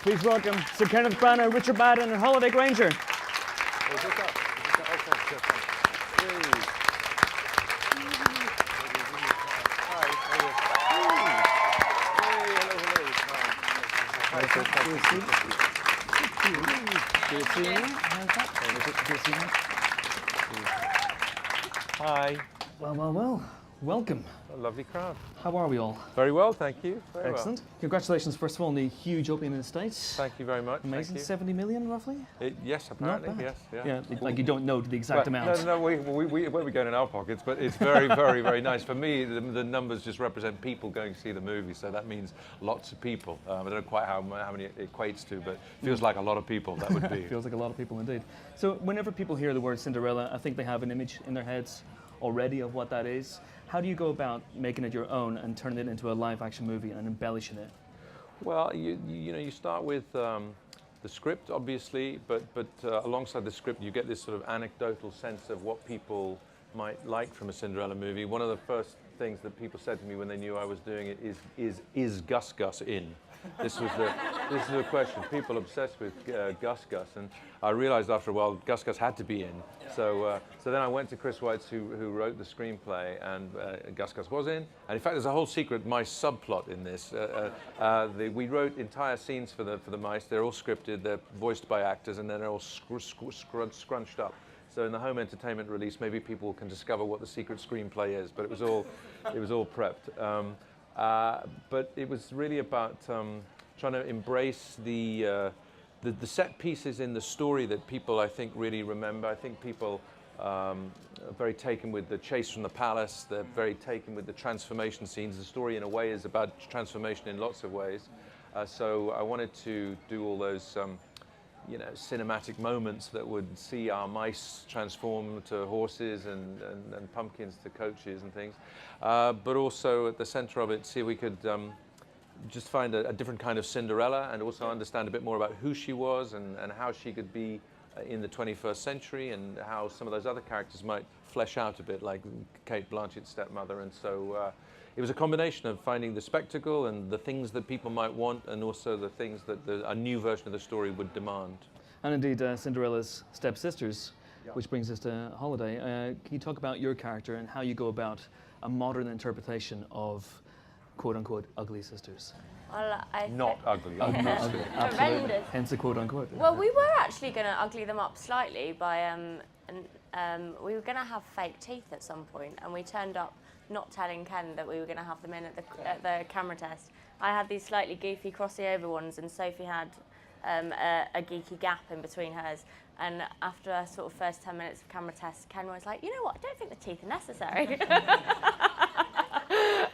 Please welcome Sir Kenneth Branagh, Richard Madden, and Holliday Grainger. Hi. Well. Welcome. A lovely crowd. How are we all? Very well, thank you. Very Excellent. Well. Congratulations, first of all, on the huge opening in the States. Thank you very much. Amazing. Thank you. 70 million, roughly? Yes, apparently. Not bad. Yes, Yeah, like you don't know the exact amount. No, we won't be going in our pockets, but it's very, very nice. For me, the numbers just represent people going to see the movie, so that means lots of people. I don't know quite how many it equates to, but it feels like a lot of people, that would be. Feels like a lot of people indeed. So whenever people hear the word Cinderella, I think they have an image in their heads already of what that is. How do you go about making it your own and turning it into a live-action movie and embellishing it? Well, you start with the script, obviously, but alongside the script, you get this sort of anecdotal sense of what people might like from a Cinderella movie. One of the first things that people said to me when they knew I was doing it is Gus in? This is the question. People obsessed with Gus, and I realized after a while Gus had to be in. So then I went to Chris Weitz, who wrote the screenplay, and Gus was in. And in fact, there's a whole secret mice subplot in this. We wrote entire scenes for the mice. They're all scripted. They're voiced by actors, and then they're all scrunched up. So in the home entertainment release, maybe people can discover what the secret screenplay is. But it was all prepped. But it was really about trying to embrace the set pieces in the story that people, I think, really remember. I think people are very taken with the chase from the palace. They're very taken with the transformation scenes. The story, in a way, is about transformation in lots of ways. So I wanted to do all those cinematic moments that would see our mice transform to horses and pumpkins to coaches and things. But also at the center of it, see if we could just find a different kind of Cinderella and also understand a bit more about who she was and how she could be in the 21st century and how some of those other characters might flesh out a bit, like Kate Blanchett's stepmother. And so it was a combination of finding the spectacle and the things that people might want and also the things that a new version of the story would demand. And indeed, Cinderella's stepsisters, which brings us to Holliday. Can you talk about your character and how you go about a modern interpretation of quote-unquote ugly sisters? Well, Not ugly. Absolutely. Horrendous. Hence the quote-unquote. Well, we were actually going to ugly them up slightly by, we were going to have fake teeth at some point, and we turned up not telling Ken that we were going to have them in at the camera test. I had these slightly goofy crossy over ones, and Sophie had a geeky gap in between hers. And after a sort of first 10 minutes of camera test, Ken was like, you know what, I don't think the teeth are necessary.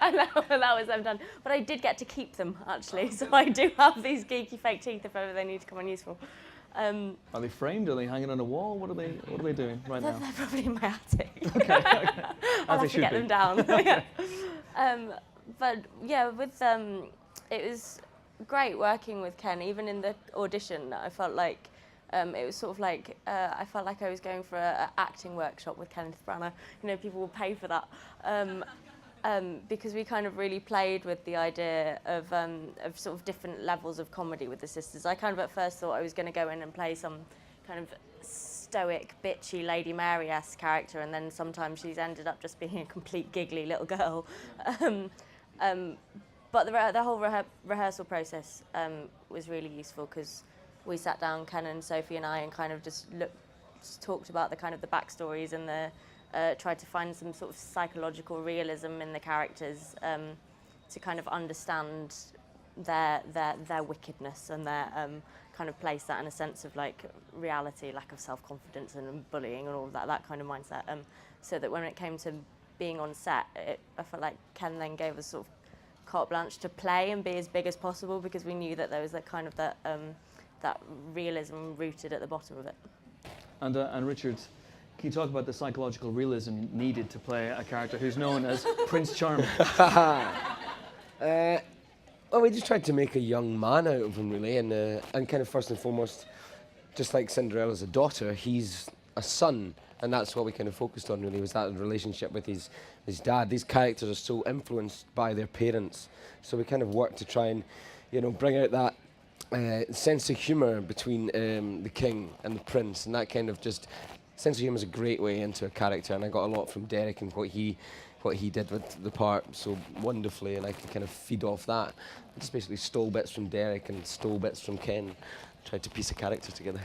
And that was them done. But I did get to keep them, actually. So I do have these geeky fake teeth if ever they need to come unuseful. Are they framed? Are they hanging on a wall? What are they doing right now? They're probably in my attic. Okay. I'll have to get them down. Yeah. But yeah, it was great working with Ken. Even in the audition, I felt like it was sort of like I felt like I was going for an acting workshop with Kenneth Branagh. People will pay for that. Because we kind of really played with the idea of sort of different levels of comedy with the sisters. I kind of at first thought I was going to go in and play some kind of stoic, bitchy Lady Mary-esque character, and then sometimes she's ended up just being a complete giggly little girl. But the whole rehearsal process was really useful because we sat down, Ken and Sophie and I, and kind of just talked about the kind of the backstories and tried to find some sort of psychological realism in the characters to kind of understand their wickedness and their kind of place that in a sense of like reality, lack of self-confidence and bullying and all of that kind of mindset. So that when it came to being on set, I felt like Ken then gave us sort of carte blanche to play and be as big as possible because we knew that there was that kind of that realism rooted at the bottom of it. And Richard, can you talk about the psychological realism needed to play a character who's known as Prince Charming? Well, we just tried to make a young man out of him, really, and kind of first and foremost, just like Cinderella's a daughter, he's a son, and that's what we kind of focused on, really, was that relationship with his dad. These characters are so influenced by their parents, so we kind of worked to try and, bring out that sense of humour between the king and the prince, and that kind of just sense of humour is a great way into a character, and I got a lot from Derek and what he did with the part so wonderfully, and I could kind of feed off that. I just basically stole bits from Derek and stole bits from Ken, tried to piece a character together.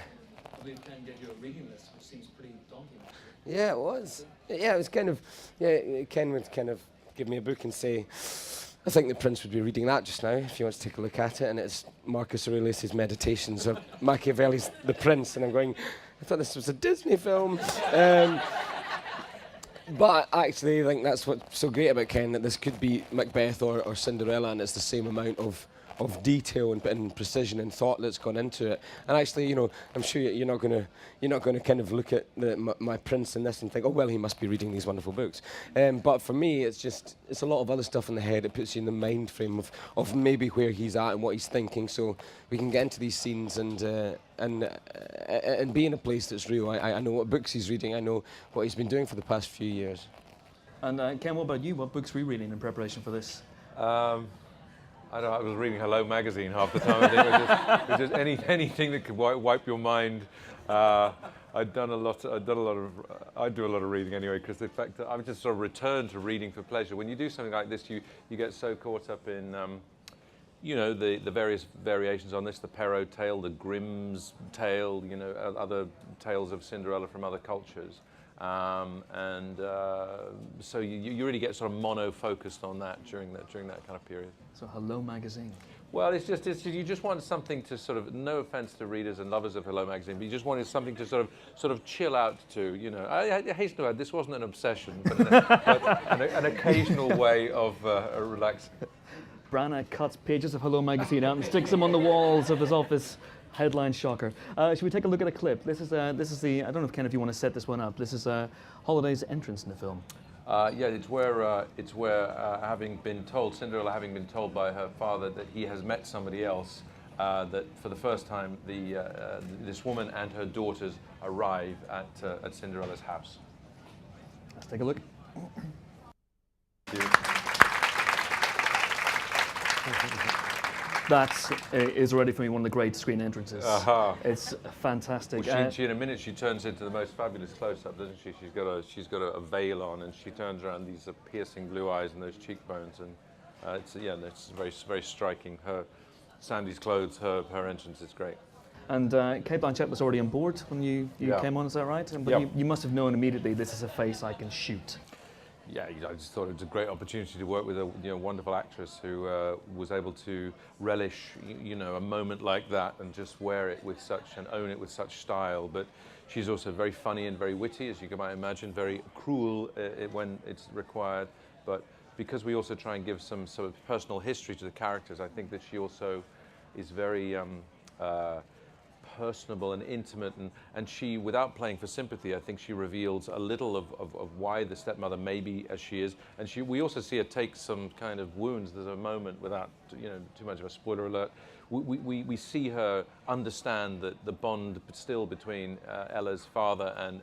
I believe Ken gave you a reading list, which seems pretty daunting. Yeah, it was. Yeah, it was kind of, yeah, Ken would kind of give me a book and say, I think the Prince would be reading that just now, if you want to take a look at it, and it's Marcus Aurelius' Meditations of Machiavelli's The Prince, and I'm going, I thought this was a Disney film. But actually, I think that's what's so great about Ken, that this could be Macbeth or Cinderella, and it's the same amount of detail and precision and thought that's gone into it. And actually, you know, I'm sure you're not gonna kind of look at my prince in this and think, oh well, he must be reading these wonderful books. But for me, it's a lot of other stuff in the head. It puts you in the mind frame of maybe where he's at and what he's thinking, so we can get into these scenes and be in a place that's real. I know what books he's reading. I know what he's been doing for the past few years. And Ken, what about you? What books were you reading in preparation for this? I was reading Hello magazine half the time. I think it was just anything that could wipe your mind. I do a lot of reading anyway, because the fact that I've just sort of returned to reading for pleasure. When you do something like this, you get so caught up in, you know, the various variations on this, the Perrault tale, the Grimm's tale, you know, other tales of Cinderella from other cultures. So you really get sort of mono-focused on that during that kind of period. So Hello magazine. Well, it's just you just want something to sort of, no offense to readers and lovers of Hello magazine, but you just wanted something to sort of chill out to. You know, I hasten to add, this wasn't an obsession, but an occasional way of relaxing. Branagh cuts pages of Hello magazine out and sticks them on the walls of his office. Headline shocker. Should we take a look at a clip? This is the, I don't know if Ken, if you want to set this one up. This is Holliday's entrance in the film. Yeah, it's where Cinderella having been told by her father that he has met somebody else, that for the first time this woman and her daughters arrive at Cinderella's house. Let's take a look. That is already for me one of the great screen entrances. It's fantastic. Well, she in a minute she turns into the most fabulous close-up, doesn't she? She's got a veil on, and she turns around, these piercing blue eyes and those cheekbones, and it's very very striking. Sandy's clothes, her entrance is great. And Kate Blanchett was already on board when you came on, is that right? But you must have known immediately this is a face I can shoot. Yeah, I just thought it was a great opportunity to work with a wonderful actress who was able to relish, a moment like that and just wear it with and own it with such style. But she's also very funny and very witty, as you might imagine, very cruel when it's required. But because we also try and give some sort of personal history to the characters, I think that she also is very personable and intimate, and she, without playing for sympathy, I think she reveals a little of why the stepmother may be as she is, and we also see her take some kind of wounds. There's a moment, without too much of a spoiler alert, we see her understand that the bond still between Ella's father and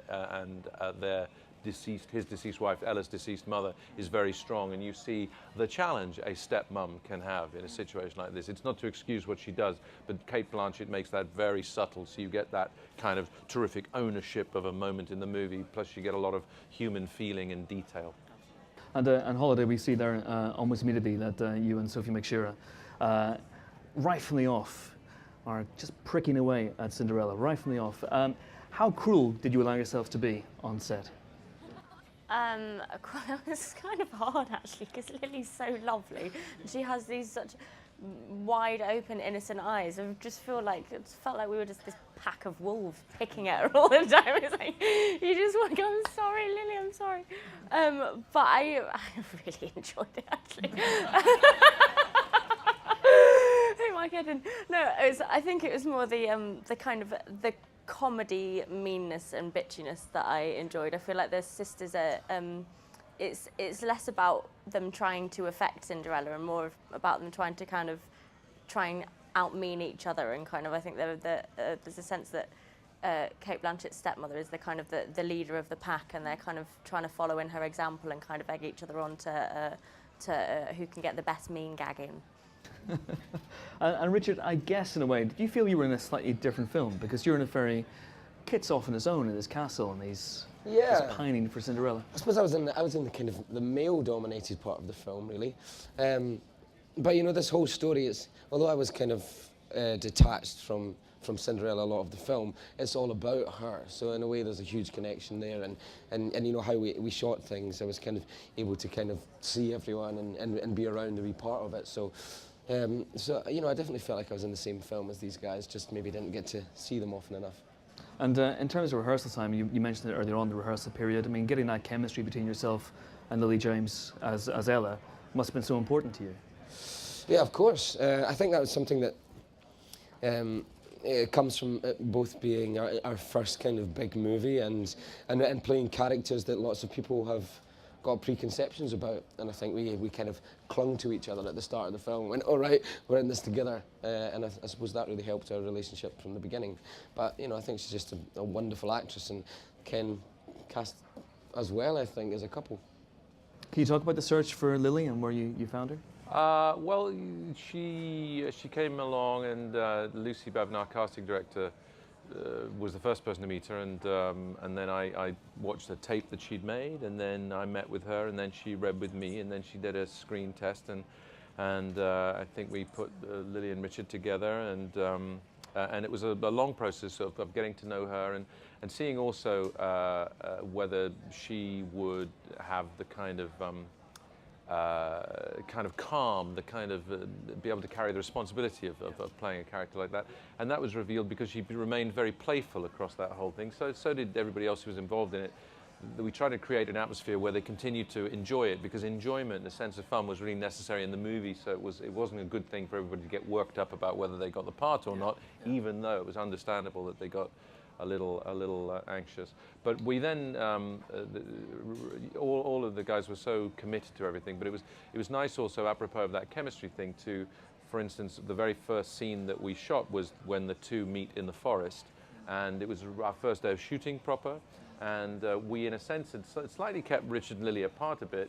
his deceased wife, Ella's deceased mother, is very strong, and you see the challenge a stepmom can have in a situation like this. It's not to excuse what she does, but Kate Blanchett makes that very subtle, so you get that kind of terrific ownership of a moment in the movie, plus you get a lot of human feeling and detail. And Holliday, we see there almost immediately that you and Sophie McShira, right from the off, are just pricking away at Cinderella, right from the off. How cruel did you allow yourselves to be on set? It was kind of hard actually, because Lily's so lovely. She has these such wide open, innocent eyes. I just felt like we were just this pack of wolves picking at her all the time. It's like, you just want to go, I'm sorry, Lily, I'm sorry. But I really enjoyed it actually. Who am I kidding? No, I think it was more the kind of the comedy meanness and bitchiness that I enjoyed. I feel like the sisters are, it's less about them trying to affect Cinderella and more about them trying and out-mean each other, and kind of, I think there's a sense that Kate Blanchett's stepmother is the kind of the leader of the pack, and they're kind of trying to follow in her example and kind of egg each other on to who can get the best mean gag in. And Richard, I guess in a way, did you feel you were in a slightly different film? Because you're in a very, Kit's off on his own in his castle and he's pining for Cinderella. I suppose I was in the kind of the male-dominated part of the film, really. But you know, this whole story is, although I was kind of detached from Cinderella a lot of the film, it's all about her. So in a way, there's a huge connection there, and you know how we shot things. I was kind of able to kind of see everyone and be around and be part of it. So. So you know, I definitely felt like I was in the same film as these guys, just maybe didn't get to see them often enough. And in terms of rehearsal time, you mentioned it earlier on, the rehearsal period. I mean, getting that chemistry between yourself and Lily James as Ella must have been so important to you. Yeah, of course. I think that was something that it comes from both being our first kind of big movie and playing characters that lots of people have got preconceptions about, and I think we kind of clung to each other at the start of the film. Went, all right, we're in this together, and I suppose that really helped our relationship from the beginning. But you know, I think she's just a wonderful actress, and Ken cast as well, I think, as a couple. Can you talk about the search for Lily and where you found her? Well, she came along, and Lucy Babin, our casting director, was the first person to meet her, and then I watched a tape that she'd made, and then I met with her, and then she read with me, and then she did a screen test, and I think we put Lily and Richard together, and it was a long process of getting to know her and seeing also whether she would have the kind of calm, the kind of be able to carry the responsibility of playing a character like that, and that was revealed because she remained very playful across that whole thing. So did everybody else who was involved in it. We tried to create an atmosphere where they continued to enjoy it, because enjoyment, the sense of fun, was really necessary in the movie. So it wasn't a good thing for everybody to get worked up about whether they got the part or not, even though it was understandable that they got a little anxious. But we then all of the guys were so committed to everything. But it was nice also, apropos of that chemistry thing, to, for instance, the very first scene that we shot was when the two meet in the forest, and it was our first day of shooting proper. And we, in a sense, had slightly kept Richard and Lily apart a bit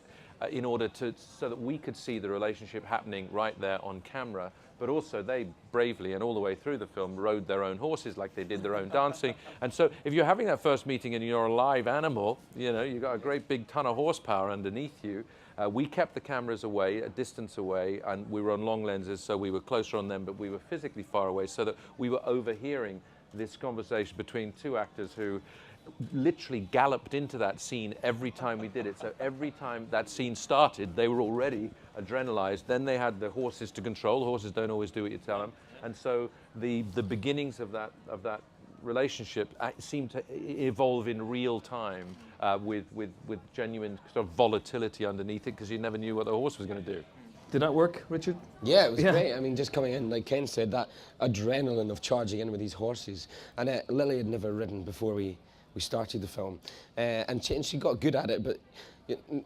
in order so that we could see the relationship happening right there on camera. But also they bravely, and all the way through the film, rode their own horses, like they did their own dancing. And so if you're having that first meeting and you're a live animal, you know, you've got a great big ton of horsepower underneath you. We kept the cameras away, a distance away, and we were on long lenses, so we were closer on them, but we were physically far away, so that we were overhearing this conversation between two actors who literally galloped into that scene every time we did it. So every time that scene started, they were already adrenalized. Then they had the horses to control. The horses don't always do what you tell them. And so the beginnings of that relationship seemed to evolve in real time with genuine sort of volatility underneath it, because you never knew what the horse was going to do. Did that work, Richard? Yeah, it was great. I mean, just coming in, like Ken said, that adrenaline of charging in with these horses. And Lily had never ridden before we started the film, and she got good at it, but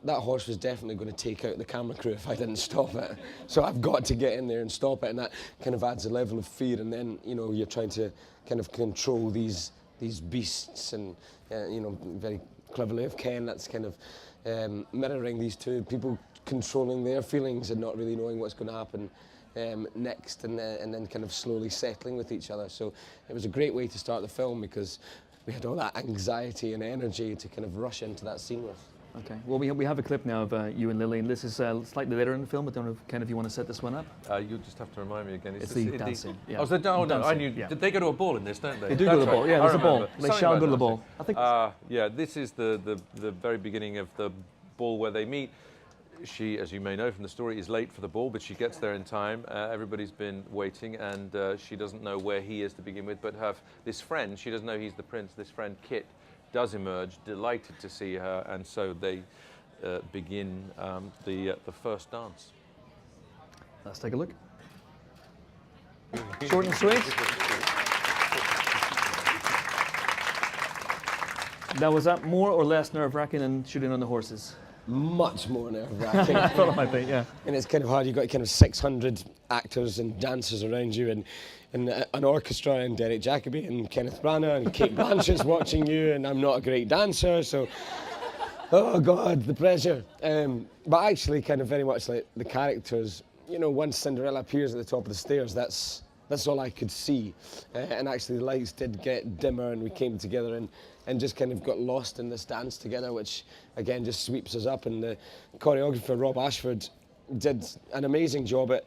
that horse was definitely going to take out the camera crew if I didn't stop it. So I've got to get in there and stop it, and that kind of adds a level of fear. And then, you know, you're trying to kind of control these beasts, and you know, very cleverly of Ken, that's kind of mirroring these two people controlling their feelings and not really knowing what's going to happen next, and then kind of slowly settling with each other. So it was a great way to start the film, because we had all that anxiety and energy to kind of rush into that scene with. Okay. Well, we have a clip now of you and Lily, and this is slightly later in the film. But don't know, Ken, if you want to set this one up. You'll just have to remind me again. It's the dancing. Yeah. Oh, so, no, dancing, I knew. yeah. Did they go to a ball in this, don't they? They do go to the ball. Yeah, there's a ball. They Something shall about go to the dancing. ball. I think. Yeah, this is the very beginning of the ball where they meet. She, as you may know from the story, is late for the ball, but she gets there in time. Everybody's been waiting, and she doesn't know where he is to begin with. But this friend, she doesn't know he's the prince. This friend, Kit, does emerge, delighted to see her, and so they begin the first dance. Let's take a look. Short and sweet. Now, was that more or less nerve-wracking than shooting on the horses? Much more nerve-wracking. I thought it might be, yeah. And it's kind of hard. You've got kind of 600 actors and dancers around you, and an orchestra, and Derek Jacobi and Kenneth Branagh and Kate Blanchett's watching you, and I'm not a great dancer, so oh God, the pressure. But actually, kind of very much like the characters you know, once Cinderella appears at the top of the stairs, that's all I could see. And actually the lights did get dimmer and we came together and just kind of got lost in this dance together, which again just sweeps us up. And the choreographer, Rob Ashford, did an amazing job at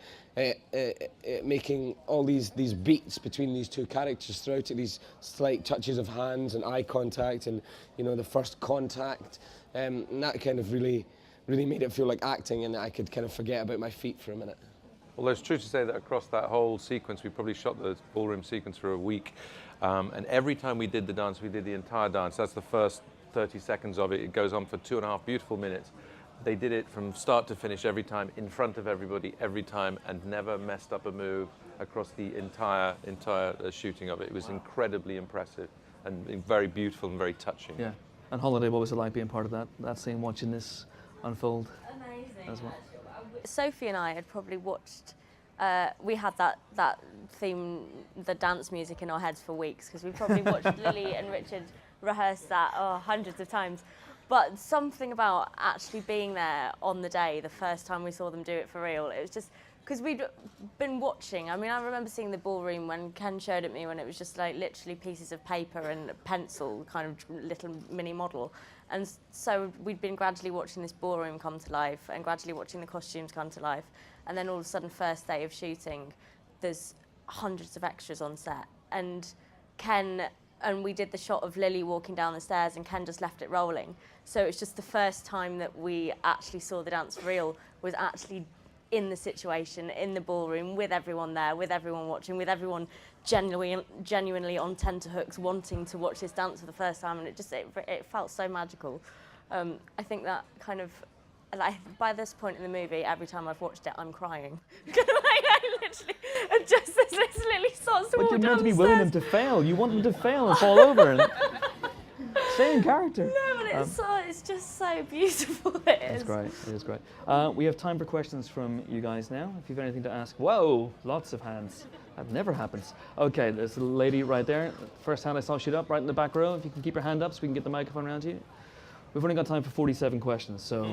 making all these beats between these two characters throughout it, these slight touches of hands and eye contact and, you know, the first contact. And that kind of really made it feel like acting, and I could kind of forget about my feet for a minute. Although it's true to say that across that whole sequence, we probably shot the ballroom sequence for a week. And every time we did the dance, we did the entire dance. That's the first 30 seconds of it. It goes on for 2.5 beautiful minutes. They did it from start to finish every time, in front of everybody, every time, and never messed up a move across the entire shooting of it. It was incredibly impressive and very beautiful and very touching. Yeah. And Holliday, what was it like being part of that scene, watching this unfold? Amazing. As well. Sophie and I had probably watched, we had that theme, the dance music in our heads for weeks, because we probably watched Lily and Richard rehearse that hundreds of times. But something about actually being there on the day, the first time we saw them do it for real, it was just, because we'd been watching. I mean, I remember seeing the ballroom when Ken showed it me, when it was just like literally pieces of paper and a pencil, kind of little mini model. And so we'd been gradually watching this ballroom come to life and gradually watching the costumes come to life. And then all of a sudden, first day of shooting, there's hundreds of extras on set. And we did the shot of Lily walking down the stairs and Ken just left it rolling. So it's just the first time that we actually saw the dance for real, was actually in the situation, in the ballroom, with everyone there, with everyone watching, with everyone genuinely on tenterhooks wanting to watch this dance for the first time, and it felt so magical. I think that kind of, like, by this point in the movie, every time I've watched it, I'm crying. Like, I literally, just as this Lily starts to walk But you're down meant to be the willing stairs. them to fail. You want them to fail and fall over. And stay in character. No, but it's just so beautiful. It is. It's great. It is great. We have time for questions from you guys now. If you've anything to ask. Whoa, lots of hands. That never happens. Okay, there's a lady right there. First hand I saw shoot up, right in the back row. If you can keep your hand up so we can get the microphone around you. We've only got time for 47 questions, so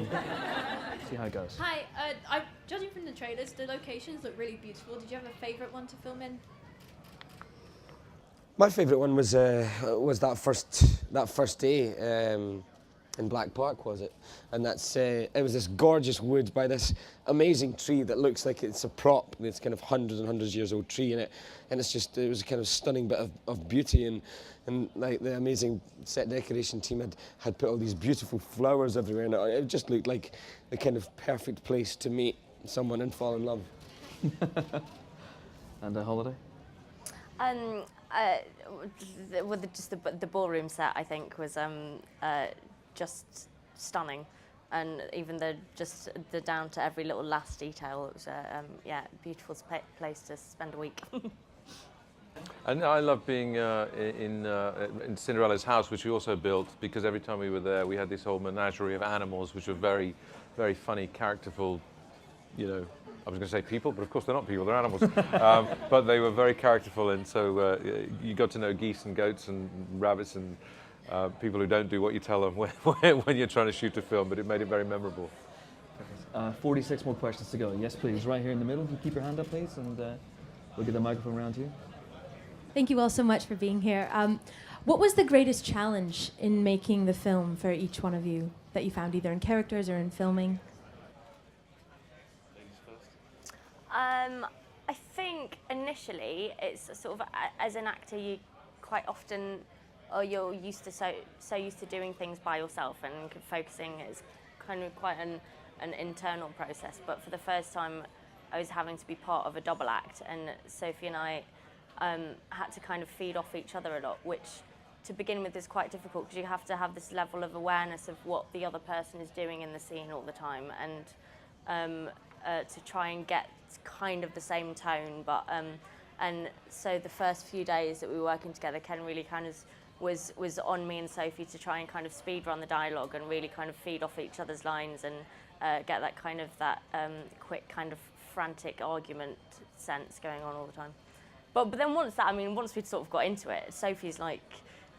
see how it goes. Hi, judging from the trailers, the locations look really beautiful. Did you have a favourite one to film in? My favourite one was that first day in Black Park, was it? And it was this gorgeous wood by this amazing tree that looks like it's a prop. It's kind of hundreds and hundreds of years old tree in it, and it was a kind of stunning bit of beauty, and like the amazing set decoration team had put all these beautiful flowers everywhere, and it just looked like the kind of perfect place to meet someone and fall in love. And a Holiday? The ballroom set, I think, was just stunning, and even the down to every little last detail. It was a beautiful place to spend a week. And I love being in Cinderella's house, which we also built, because every time we were there, we had this whole menagerie of animals, which were very, very funny, characterful, you know, I was going to say people, but of course they're not people, they're animals. But they were very characterful, and so you got to know geese and goats and rabbits and people who don't do what you tell them when you're trying to shoot a film, but it made it very memorable. 46 more questions to go. Yes, please. Right here in the middle. You keep your hand up, please, and we'll get the microphone around to you. Thank you all so much for being here. What was the greatest challenge in making the film for each one of you that you found, either in characters or in filming? I think initially it's sort of, as an actor, you quite often, or you're used to so used to doing things by yourself, and focusing is kind of quite an internal process. But for the first time, I was having to be part of a double act, and Sophie and I had to kind of feed off each other a lot, which to begin with is quite difficult, because you have to have this level of awareness of what the other person is doing in the scene all the time, and to try and get kind of the same tone. But and so the first few days that we were working together, Ken really kind of was on me and Sophie to try and kind of speed run the dialogue and really kind of feed off each other's lines and get that kind of quick kind of frantic argument sense going on all the time. But then once we'd sort of got into it, Sophie's like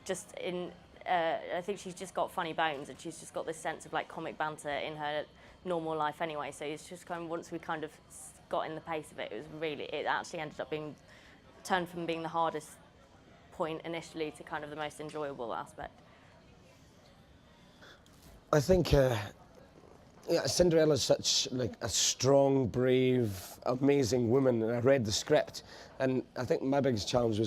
just in, I think she's just got funny bones, and she's just got this sense of like comic banter in her normal life anyway. So it's just kind of, once we kind of got in the pace of it. It actually ended up being turned from being the hardest point initially to kind of the most enjoyable aspect. I think Cinderella's such like a strong, brave, amazing woman, and I read the script, and I think my biggest challenge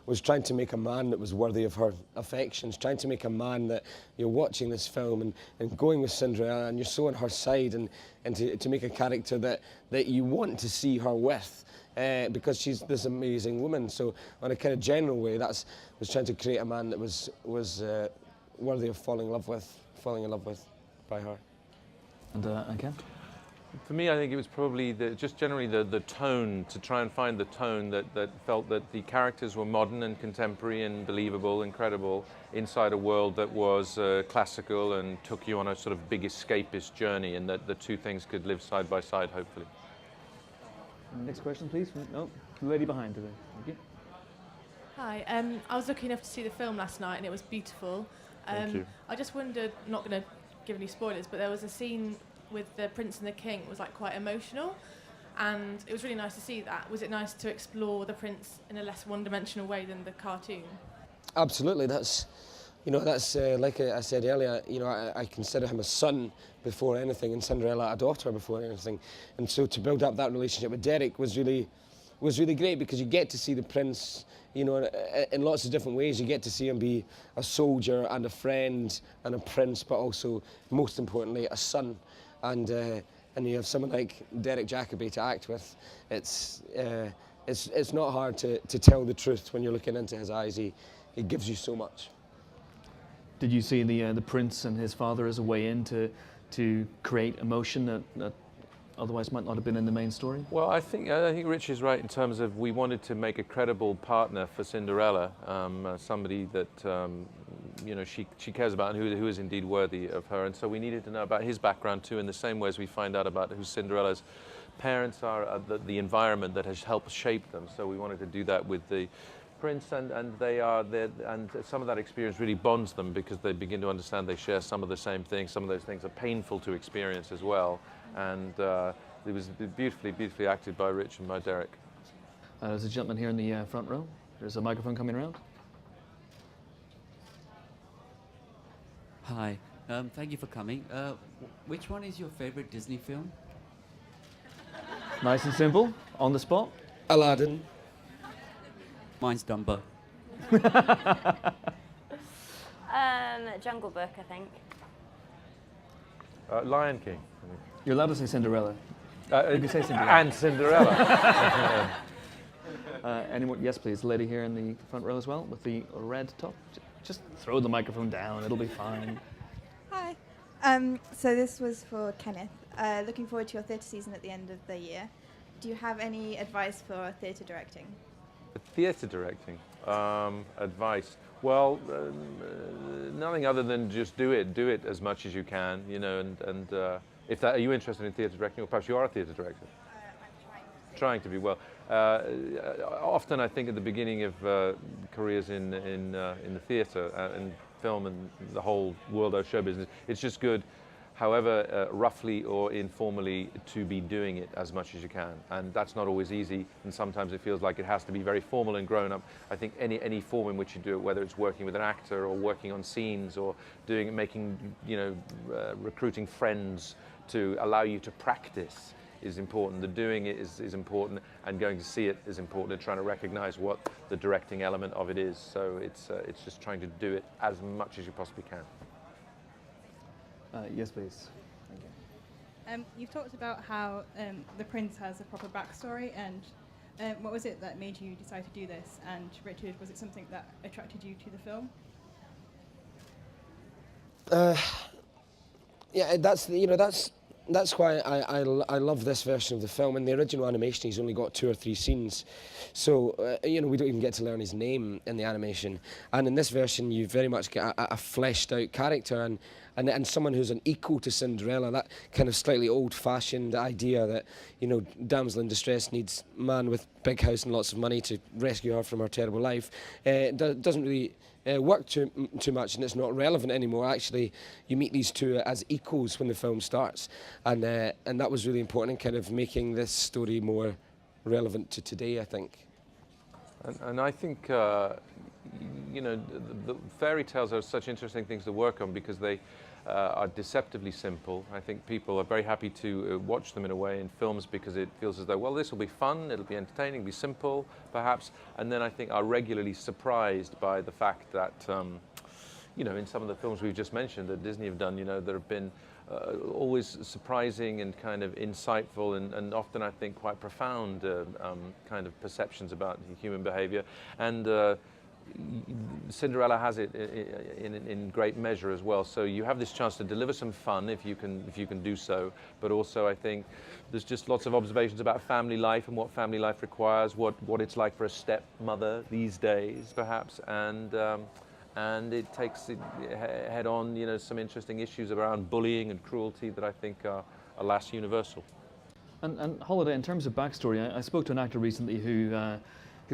was trying to make a man that was worthy of her affections, trying to make a man that you're watching this film and going with Cinderella and you're so on her side, and to make a character that you want to see her with, because she's this amazing woman. So on a kind of general way, was trying to create a man that was worthy of falling in love with by her. And Ken? For me, I think it was probably just generally the tone, to try and find the tone that felt that the characters were modern and contemporary and believable and credible inside a world that was classical and took you on a sort of big escapist journey, and that the two things could live side by side, hopefully. Next question, please. No, the lady behind today. Thank you. Hi, I was lucky enough to see the film last night and it was beautiful. Thank you. I just wondered, not going to give any spoilers, but there was a scene with the Prince and the King. It was like quite emotional, and it was really nice to see that. Was it nice to explore the Prince in a less one-dimensional way than the cartoon? Absolutely, that's like I said earlier, I consider him a son before anything, and Cinderella a daughter before anything, and so to build up that relationship with Derek was really great, because you get to see the Prince, in lots of different ways. You get to see him be a soldier and a friend and a prince, but also, most importantly, a son. And you have someone like Derek Jacobi to act with. It's not hard to tell the truth when you're looking into his eyes. He gives you so much. Did you see the prince and his father as a way in to create emotion that otherwise might not have been in the main story? Well, I think Rich is right in terms of we wanted to make a credible partner for Cinderella, somebody that she cares about and who is indeed worthy of her, and so we needed to know about his background too, in the same way as we find out about who Cinderella's parents are, the environment that has helped shape them. So we wanted to do that with the Prince, and they are there, and some of that experience really bonds them, because they begin to understand they share some of the same things. Some of those things are painful to experience as well, and it was beautifully acted by Rich and by Derek. There's a gentleman here in the front row. There's a microphone coming around. Hi, thank you for coming. Which one is your favorite Disney film? Nice and simple, on the spot. Aladdin. Mine's Dumbo. Jungle Book, I think. Lion King. You're allowed to say Cinderella. You can say Cinderella. And Cinderella. Anyone? Yes, please. The lady here in the front row as well, with the red top. Just throw the microphone down. It'll be fine. Hi. So this was for Kenneth. Looking forward to your theatre season at the end of the year. Do you have any advice for theatre directing? Theatre directing advice. Well, nothing other than just do it as much as you can, and if are you interested in theatre directing, or perhaps you are a theatre director? I'm trying to be. Well, often I think at the beginning of careers in the theatre and film and the whole world of show business, it's just good, however roughly or informally, to be doing it as much as you can, and that's not always easy, and sometimes it feels like it has to be very formal and grown up. I think any form in which you do it, whether it's working with an actor or working on scenes or recruiting friends to allow you to practice, is important. The doing it is important, and going to see it is important, and trying to recognize what the directing element of it is. So it's just trying to do it as much as you possibly can. Yes, please. Thank you. You've talked about how the Prince has a proper backstory, and what was it that made you decide to do this? And Richard, was it something that attracted you to the film? Yeah, that's why I love this version of the film. In the original animation, he's only got 2 or 3 scenes, so we don't even get to learn his name in the animation. And in this version, you very much get a fleshed out character, and and someone who's an equal to Cinderella, that kind of slightly old-fashioned idea that, you know, damsel in distress needs man with big house and lots of money to rescue her from her terrible life, doesn't really work too much, and it's not relevant anymore. Actually, you meet these two as equals when the film starts, and that was really important in kind of making this story more relevant to today, I think. And I think, you know, the fairy tales are such interesting things to work on because they are deceptively simple. I think people are very happy to watch them in a way in films because it feels as though, well, this will be fun, it'll be entertaining, be simple, perhaps. And then I think are regularly surprised by the fact that, you know, in some of the films we've just mentioned that Disney have done, you know, there have been always surprising and kind of insightful and often I think quite profound kind of perceptions about human behavior. And Cinderella has it in great measure as well. So you have this chance to deliver some fun if you can do so. But also I think there's just lots of observations about family life and what family life requires, what it's like for a stepmother these days, perhaps, and it takes it head on, you know, some interesting issues around bullying and cruelty that I think are, alas, universal. And Holliday, in terms of backstory, I spoke to an actor recently who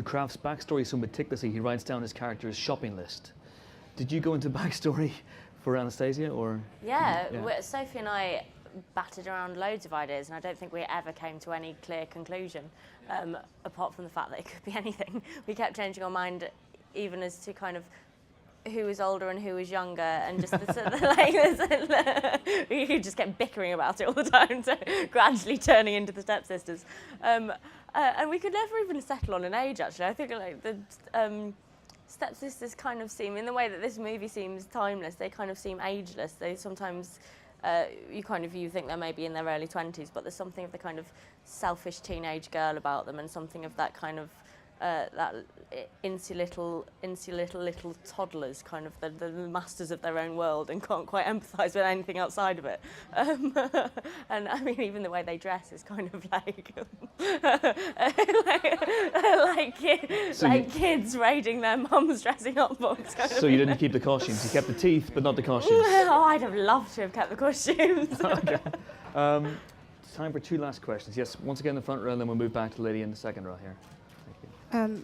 crafts backstory so meticulously he writes down his character's shopping list. Did you go into backstory for Anastasia, or? Yeah. Sophie and I batted around loads of ideas, and I don't think we ever came to any clear conclusion, apart from the fact that it could be anything. We kept changing our mind, even as to kind of who was older and who was younger, and just we just kept bickering about it all the time, so gradually turning into the stepsisters. And we could never even settle on an age, actually. I think like the stepsisters kind of seem, in the way that this movie seems timeless, they kind of seem ageless. They sometimes, you think they may be in their early 20s, but there's something of the kind of selfish teenage girl about them, and something of that kind of that insular little toddlers, kind of the masters of their own world and can't quite empathise with anything outside of it. And I mean, even the way they dress is kind of like kids raiding their mum's dressing up box. So you didn't keep the costumes, you kept the teeth, but not the costumes. Oh, I'd have loved to have kept the costumes. Okay. Time for two last questions. Yes, once again in the front row, and then we'll move back to the lady in the second row here.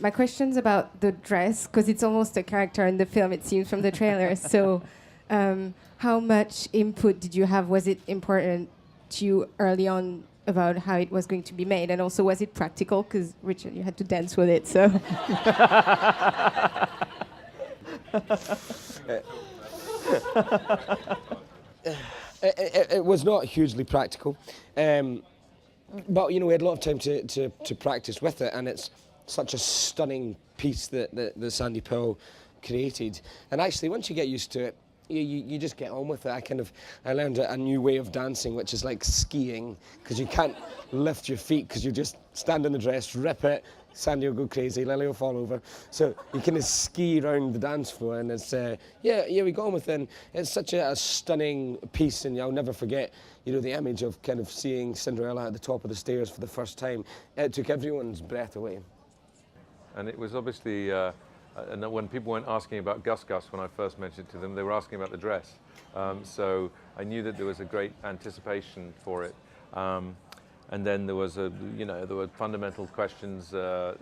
My question's about the dress, because it's almost a character in the film, it seems, from the trailer. So how much input did you have? Was it important to you early on about how it was going to be made? And also, was it practical? Because, Richard, you had to dance with it, so... It was not hugely practical. But, you know, we had a lot of time to practice with it, and it's such a stunning piece that Sandy Powell created. And actually, once you get used to it, you just get on with it. I learned a new way of dancing, which is like skiing, because you can't lift your feet, because you just stand in the dress, rip it, Sandy will go crazy, Lily will fall over. So you kind of ski around the dance floor, and it's, we go on with it. And it's such a stunning piece, and I'll never forget, you know, the image of kind of seeing Cinderella at the top of the stairs for the first time. It took everyone's breath away. And it was obviously, and when people weren't asking about Gus Gus when I first mentioned it to them, they were asking about the dress. So I knew that there was a great anticipation for it. And then there was there were fundamental questions.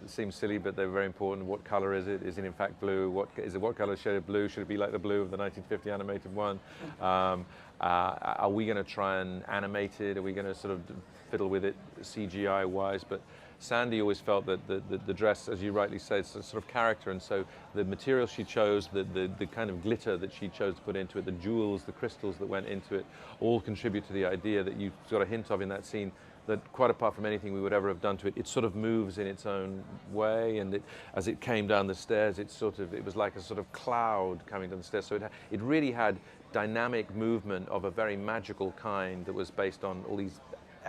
Seem silly, but they're very important. What color is it? Is it in fact blue? What color shade of blue? Should it be like the blue of the 1950 animated one? Are we going to try and animate it? Are we going to sort of fiddle with it CGI-wise? But Sandy always felt that the dress, as you rightly say, is a sort of character, and so the material she chose, the kind of glitter that she chose to put into it, the jewels, the crystals that went into it, all contribute to the idea that you got a hint of in that scene, that quite apart from anything we would ever have done to it, it sort of moves in its own way, and as it came down the stairs, it was like a sort of cloud coming down the stairs. So it really had dynamic movement of a very magical kind that was based on all these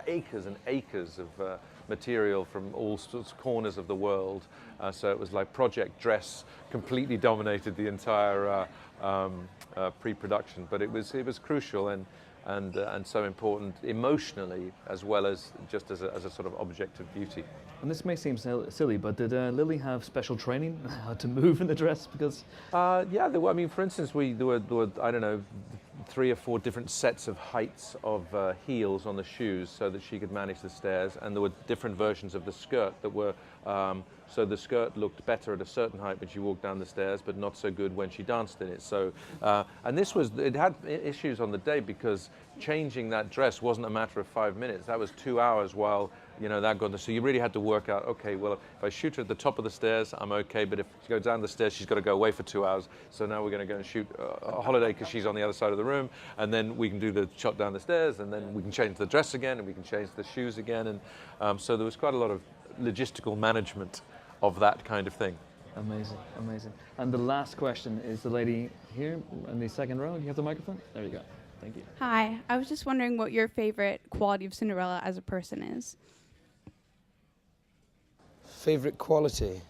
acres and acres of material from all sorts of corners of the world. So it was like Project Dress completely dominated the entire pre-production, but it was crucial, and and so important emotionally as well as just as a sort of object of beauty. And this may seem silly, but did Lily have special training how to move in the dress? Because yeah, there were, I mean, for instance, there were I don't know, 3 or 4 different sets of heights of heels on the shoes so that she could manage the stairs, and there were different versions of the skirt that were so the skirt looked better at a certain height when she walked down the stairs, but not so good when she danced in it. So and it had issues on the day because changing that dress wasn't a matter of 5 minutes. That was 2 hours while that got. So you really had to work out, okay, well, if I shoot her at the top of the stairs, I'm okay, but if she goes down the stairs, she's got to go away for 2 hours. So now we're going to go and shoot Holliday because she's on the other side of the room, and then we can do the shot down the stairs, and then we can change the dress again, and we can change the shoes again, and so there was quite a lot of logistical management of that kind of thing. amazing, amazing. And the last question is the lady here in the second row. Do you have the microphone? There you go. Thank you. Hi, I was just wondering what your favorite quality of Cinderella as a person is. Favorite quality?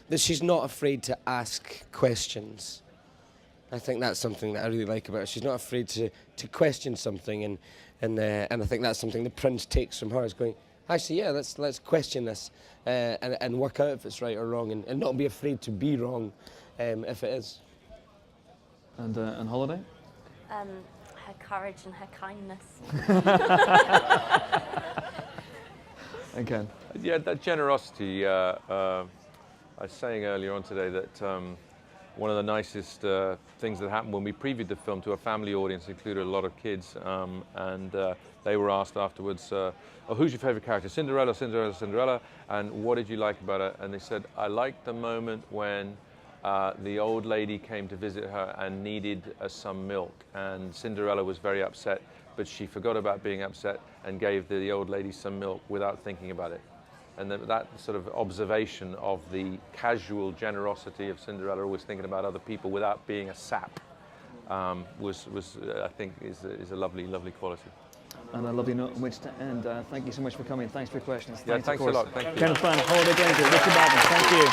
That she's not afraid to ask questions. I think that's something that I really like about her. She's not afraid to question something, and I think that's something the prince takes from her, is going, actually, yeah, let's question this and work out if it's right or wrong, and not be afraid to be wrong if it is. And Holliday? Her courage and her kindness. And Ken? Yeah, that generosity. I was saying earlier on today that one of the nicest things that happened when we previewed the film to a family audience included a lot of kids, and they were asked afterwards, oh, who's your favorite character? Cinderella, Cinderella, Cinderella, and what did you like about her? And they said, I liked the moment when the old lady came to visit her and needed some milk, and Cinderella was very upset, but she forgot about being upset and gave the old lady some milk without thinking about it. And that sort of observation of the casual generosity of Cinderella, always thinking about other people without being a sap, was I think is a lovely, lovely quality. And a lovely note on which to end. Thank you so much for coming. Thanks for your questions. Yeah, thanks a lot. Thank you. Kenneth, Holliday, Grainger, Richard Madden. Thank you.